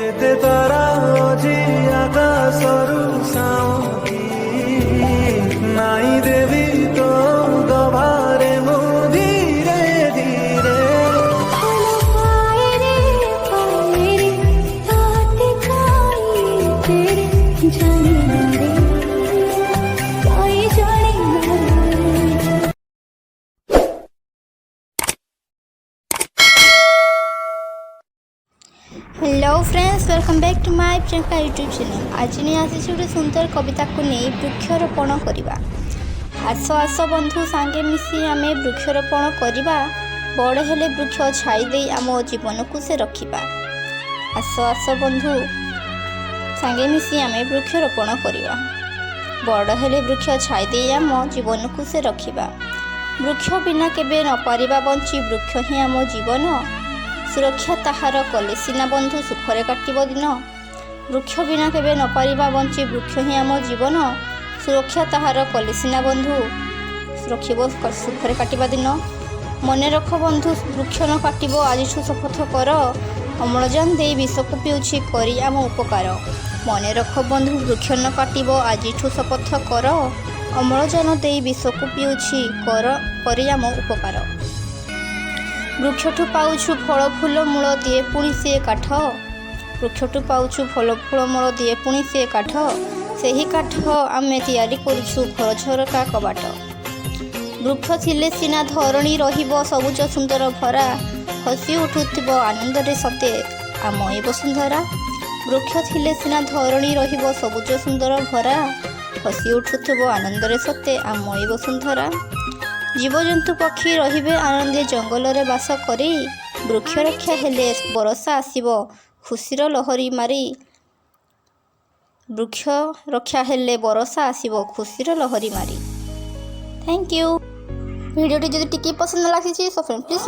କେତେ ତାରା ଅଛି ଆକାଶରୁ ସାଉଁଟି ନାଇଁ ଦେବି ତୋ ଦଭାରେ ମୁଁ ଧୀରେ ଧୀରେ hello friends, welcome back to my Priyanka YouTube channel. आज नहीं आसी गोटे सुंदर कविता को नहीं वृक्षरोपण करवा। आस आस बंधु सांगे मिसी आम वृक्षरोपण करवा। बड़ हेले वृक्ष छाई दे आम जीवन को से रखा। आस आस बंधु सांगे मिसी आम वृक्षरोपण करवा। बड़ हेले वृक्ष छाई दे आम जीवन को से रखा। वृक्ष बिना केबे न परिबा बंची, वृक्ष ही आम जीवन। सुरक्षा ताहार कले सीना बंधु सुखरे काटिब दिन। वृक्ष बिना केबे न पारिबा बंची, वृक्ष ही आम जीवन। सुरक्षा ताहार कले सीना बंधु रखिब सुखरे काटिबा दिन। मने रख बंधु, वृक्ष न काटिब आजिठु शपथ कर। अम्लजान देई विषको पिउछि करी आम उपकार। मने रख बंधु, वृक्ष न काटिब आजिठु शपथ कर। अम्लजान देई विषको पिउछि करी आम उपकार। वृक्षठु पाउछु फल फूल मूल दिए पुणी सी काठ। वृक्षठु पाउछु फल फूल मूल दिए पुणी सी काठ। सेही काठ आमे तैयारी करुछु घर झरका कबाट। वृक्ष थिले सिना धरणी रहिब सबुज सुंदर भरा। हसी उठुथिब आनंदरे सते आम ए वसुंधरा। वृक्ष थिले सिना धरणी रहिब सबुज सुंदर भरा। हसी उठुथिब आनंदरे सते आम ए वसुंधरा। जीवजंतु पक्षी रहिबे आनंदे जंगल रे बास करी। वृक्ष रक्षा हेले बरसा आसीब खुशीर लहरी मारी। वृक्ष रक्षा हेले बरसा आसीब खुशीर लहरी मारी। Thank you. वीडियो टी जदि टिके पसंद लागी सो फ्रेंड प्लीज